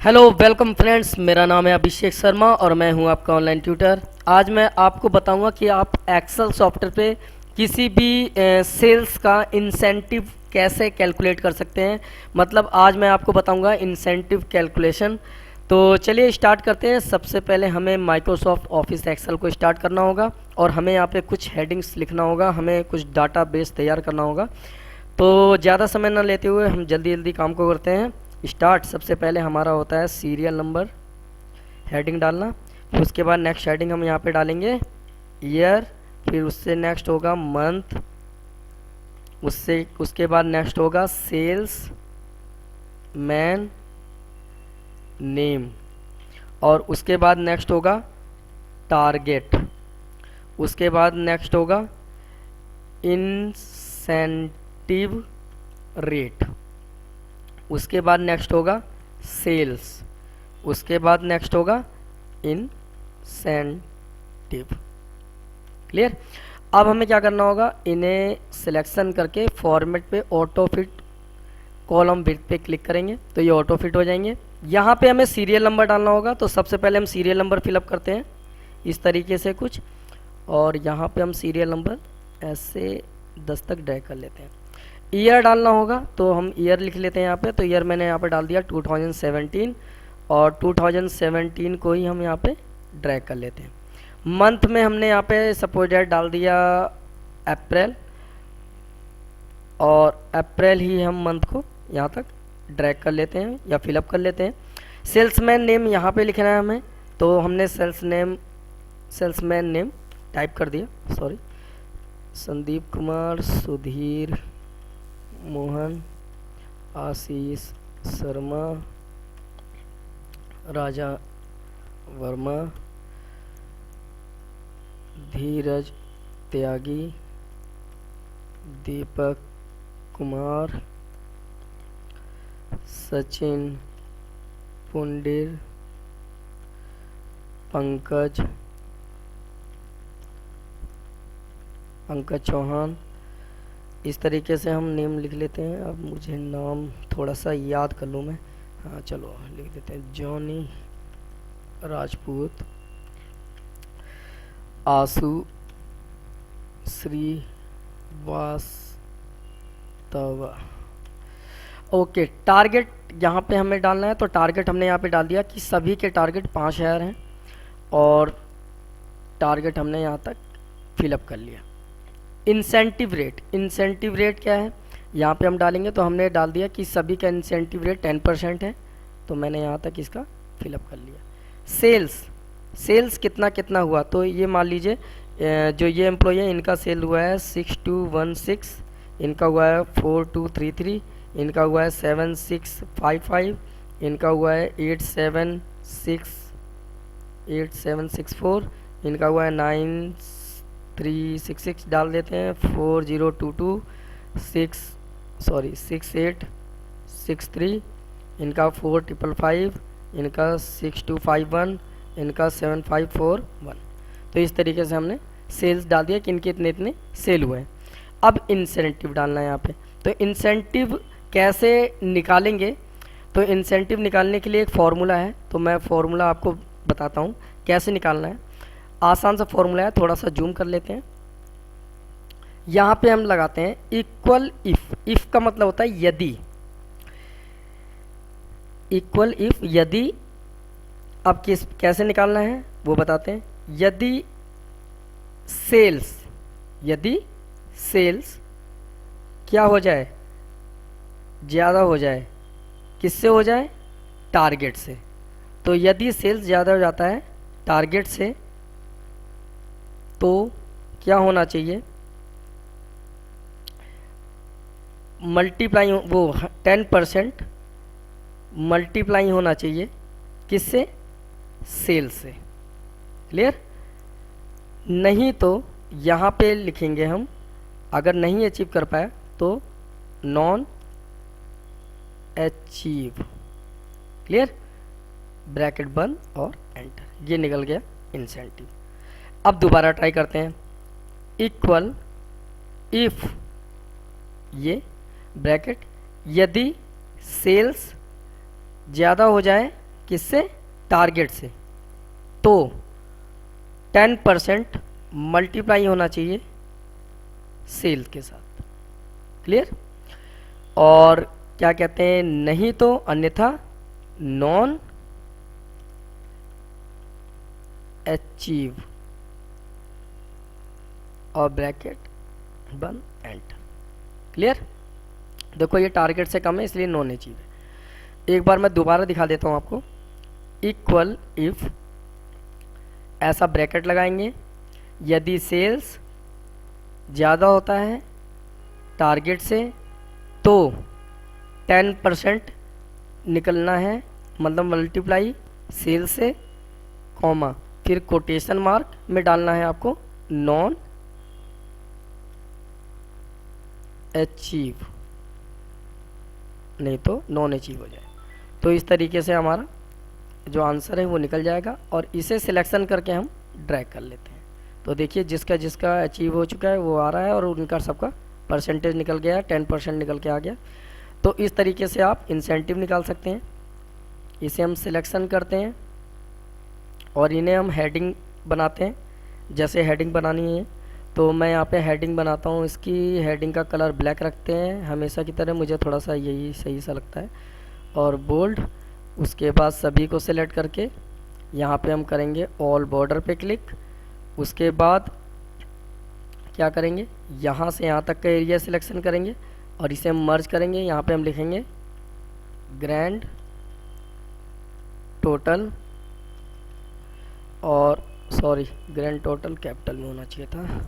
Hello welcome friends, मेरा नाम है अभिषेक शर्मा और मैं हूं आपका ऑनलाइन ट्यूटर। आज मैं आपको बताऊंगा कि आप एक्सेल सॉफ्टवेयर पे किसी भी सेल्स का इंसेंटिव कैसे कैलकुलेट कर सकते हैं। मतलब आज मैं आपको बताऊंगा इंसेंटिव कैलकुलेशन। तो चलिए स्टार्ट करते हैं। सबसे पहले हमें माइक्रोसॉफ्ट ऑफिस एक्सेल को स्टार्ट करना होगा और हमें यहाँ पे कुछ हेडिंग्स लिखना होगा, हमें कुछ डाटा बेस तैयार करना होगा। तो ज़्यादा समय ना लेते हुए हम जल्दी जल्दी काम को करते हैं। स्टार्ट सबसे पहले हमारा होता है सीरियल नंबर, हेडिंग डालना। फिर उसके बाद नेक्स्ट हेडिंग हम यहाँ पे डालेंगे ईयर। फिर उससे नेक्स्ट होगा मंथ। उससे उसके बाद नेक्स्ट होगा सेल्स मैन नेम। और उसके बाद नेक्स्ट होगा टारगेट। उसके बाद नेक्स्ट होगा इंसेंटिव रेट। उसके बाद नेक्स्ट होगा सेल्स। उसके बाद नेक्स्ट होगा इंसेंटिव। क्लियर। अब हमें क्या करना होगा, इन्हें सिलेक्शन करके फॉर्मेट पे ऑटो फिट कॉलम विड्थ पे क्लिक करेंगे तो ये ऑटो फिट हो जाएंगे। यहाँ पे हमें सीरियल नंबर डालना होगा, तो सबसे पहले हम सीरियल नंबर फिलअप करते हैं इस तरीके से कुछ, और यहाँ पे हम सीरियल नंबर ऐसे 10 तक ड्रैग कर लेते हैं। ईयर डालना होगा तो हम ईयर लिख लेते हैं यहाँ पे। तो ईयर मैंने यहाँ पे डाल दिया 2017 और 2017 को ही हम यहाँ पे ड्रैग कर लेते हैं। मंथ में हमने यहाँ पे सपोज डेट डाल दिया अप्रैल, और अप्रैल ही हम मंथ को यहाँ तक ड्रैग कर लेते हैं या फिलअप कर लेते हैं। सेल्समैन नेम यहाँ पे लिखना है हमें, तो हमने सेल्समैन नेम टाइप कर दिया, सॉरी, संदीप कुमार, सुधीर, मोहन, आशीष शर्मा, राजा वर्मा, धीरज त्यागी, दीपक कुमार, सचिन पुंडिर, पंकज चौहान। इस तरीके से हम नेम लिख लेते हैं। अब मुझे नाम थोड़ा सा याद कर लूँ मैं। हाँ चलो लिख देते हैं, जॉनी राजपूत, आशु श्रीवास्तव। ओके, टारगेट यहाँ पे हमें डालना है, तो टारगेट हमने यहाँ पे डाल दिया कि सभी के टारगेट 5000 हैं और टारगेट हमने यहाँ तक फिलअप कर लिया। इंसेंटिव रेट क्या है यहाँ पे हम डालेंगे, तो हमने डाल दिया कि सभी का इंसेंटिव रेट 10% है, तो मैंने यहाँ तक इसका फिलअप कर लिया। सेल्स कितना कितना हुआ, तो ये मान लीजिए जो ये एम्प्लॉय है इनका सेल हुआ है 6216, इनका हुआ है 4233, इनका हुआ है 7655, इनका हुआ है 8764, इनका हुआ है 9366, डाल देते हैं 4022 6863, इनका 4555, इनका 6251, इनका 7541। तो इस तरीके से हमने सेल्स डाल दिया कि इनके इतने इतने सेल हुए हैं। अब इंसेंटिव डालना है यहाँ पे। तो इंसेंटिव कैसे निकालेंगे, तो इंसेंटिव निकालने के लिए एक फॉर्मूला है, तो मैं फॉर्मूला आपको बताता हूँ कैसे निकालना है। आसान सा फॉर्मूला है, थोड़ा सा जूम कर लेते हैं। यहाँ पे हम लगाते हैं इक्वल इफ का मतलब होता है यदि, इक्वल इफ यदि। अब कैसे निकालना है वो बताते हैं। यदि सेल्स क्या हो जाए, ज़्यादा हो जाए, किससे हो जाए, टारगेट से। तो यदि सेल्स ज़्यादा हो जाता है टारगेट से, तो क्या होना चाहिए, मल्टीप्लाई, वो 10% मल्टीप्लाई होना चाहिए किससे, सेल से। क्लियर। नहीं तो यहाँ पे लिखेंगे हम, अगर नहीं अचीव कर पाए तो नॉन अचीव। क्लियर, ब्रैकेट बंद और एंटर, ये निकल गया इंसेंटिव। अब दोबारा ट्राई करते हैं। इक्वल इफ, ये ब्रैकेट, यदि सेल्स ज़्यादा हो जाए किससे, टारगेट से, तो 10% मल्टीप्लाई होना चाहिए सेल के साथ। क्लियर। और क्या कहते हैं, नहीं तो अन्यथा नॉन अचीव और ब्रैकेट बंद, एंटर। क्लियर। देखो ये टारगेट से कम है इसलिए नॉन अचीव है। एक बार मैं दोबारा दिखा देता हूं आपको। इक्वल इफ, ऐसा ब्रैकेट लगाएंगे, यदि सेल्स ज़्यादा होता है टारगेट से तो 10% निकलना है, मतलब मल्टीप्लाई सेल से, कॉमा, फिर कोटेशन मार्क में डालना है आपको नॉन अचीव, नहीं तो नॉन अचीव हो जाए। तो इस तरीके से हमारा जो आंसर है वो निकल जाएगा और इसे सिलेक्शन करके हम ड्रैग कर लेते हैं। तो देखिए जिसका जिसका अचीव हो चुका है वो आ रहा है और उनका सबका परसेंटेज निकल गया है, 10% निकल के आ गया। तो इस तरीके से आप इंसेंटिव निकाल सकते हैं। इसे हम सिलेक्शन करते हैं और इन्हें हम हेडिंग बनाते हैं। जैसे हेडिंग बनानी है तो मैं यहाँ पे हेडिंग बनाता हूँ, इसकी हेडिंग का कलर ब्लैक रखते हैं हमेशा की तरह, मुझे थोड़ा सा यही सही सा लगता है, और बोल्ड। उसके बाद सभी को सिलेक्ट करके यहाँ पे हम करेंगे ऑल बॉर्डर पे क्लिक। उसके बाद क्या करेंगे, यहाँ से यहाँ तक का एरिया सिलेक्शन करेंगे और इसे हम मर्ज करेंगे। यहाँ पे हम लिखेंगे ग्रैंड टोटल, और सॉरी ग्रैंड टोटल कैपिटल में होना चाहिए था,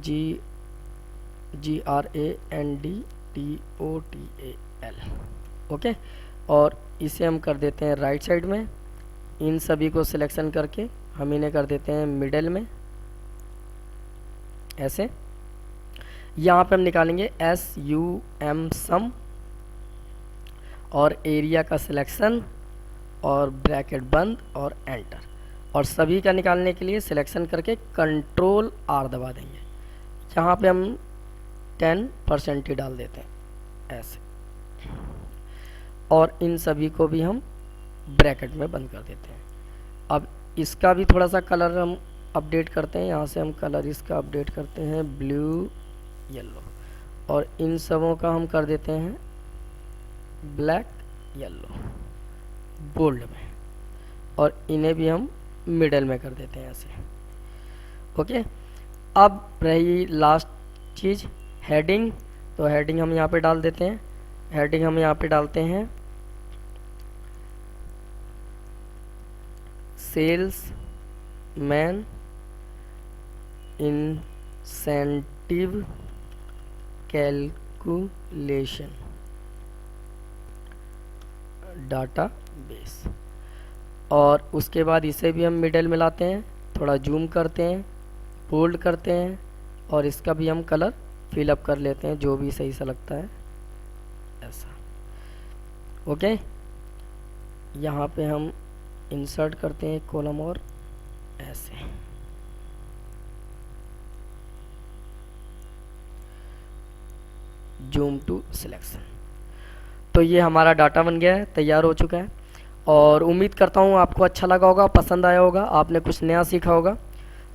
GRANDTOTAL। ओके। और इसे हम कर देते हैं राइट साइड में। इन सभी को सिलेक्शन करके हम इन्हें कर देते हैं मिडल में, ऐसे। यहाँ पे हम निकालेंगे SUM सम और एरिया का सिलेक्शन और ब्रैकेट बंद और एंटर। और सभी का निकालने के लिए सिलेक्शन करके कंट्रोल R दबा देंगे। यहाँ पे हम 10% ही डाल देते हैं ऐसे, और इन सभी को भी हम ब्रैकेट में बंद कर देते हैं। अब इसका भी थोड़ा सा कलर हम अपडेट करते हैं। यहाँ से हम कलर इसका अपडेट करते हैं ब्लू येलो, और इन सबों का हम कर देते हैं ब्लैक येलो बोल्ड में, और इन्हें भी हम मिडल में कर देते हैं ऐसे। ओके। अब रही लास्ट चीज़ हेडिंग। तो हेडिंग हम यहाँ पे डाल देते हैं। हेडिंग हम यहाँ पे डालते हैं salesman incentive calculation database, और उसके बाद इसे भी हम मिडल में लाते हैं, थोड़ा जूम करते हैं, बोल्ड करते हैं, और इसका भी हम कलर फिलअप कर लेते हैं जो भी सही सा लगता है ऐसा। ओके। यहाँ पे हम इंसर्ट करते हैं कॉलम और ऐसे। Zoom to selection. तो ये हमारा डाटा बन गया है, तैयार हो चुका है, और उम्मीद करता हूँ आपको अच्छा लगा होगा, पसंद आया होगा, आपने कुछ नया सीखा होगा।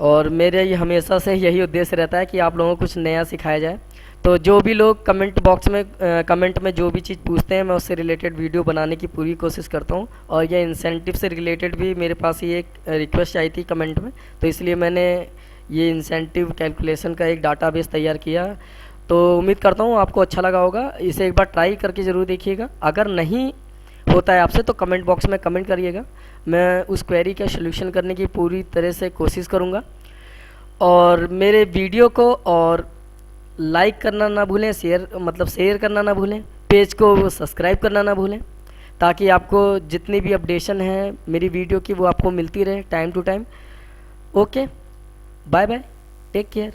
और मेरे ये हमेशा से यही उद्देश्य रहता है कि आप लोगों को कुछ नया सिखाया जाए। तो जो भी लोग कमेंट बॉक्स में कमेंट में जो भी चीज़ पूछते हैं मैं उससे रिलेटेड वीडियो बनाने की पूरी कोशिश करता हूँ। और ये इंसेंटिव से रिलेटेड भी मेरे पास ये एक रिक्वेस्ट आई थी कमेंट में, तो इसलिए मैंने ये इंसेंटिव कैलकुलेशन का एक डाटाबेस तैयार किया। तो उम्मीद करता हूँ आपको अच्छा लगा होगा। इसे एक बार ट्राई करके ज़रूर देखिएगा। अगर नहीं होता है आपसे तो कमेंट बॉक्स में कमेंट करिएगा, मैं उस क्वेरी का सलूशन करने की पूरी तरह से कोशिश करूँगा। और मेरे वीडियो को और लाइक करना ना भूलें, शेयर करना ना भूलें, पेज को सब्सक्राइब करना ना भूलें, ताकि आपको जितनी भी अपडेशन है मेरी वीडियो की वो आपको मिलती रहे time to time. Okay, bye bye, take care.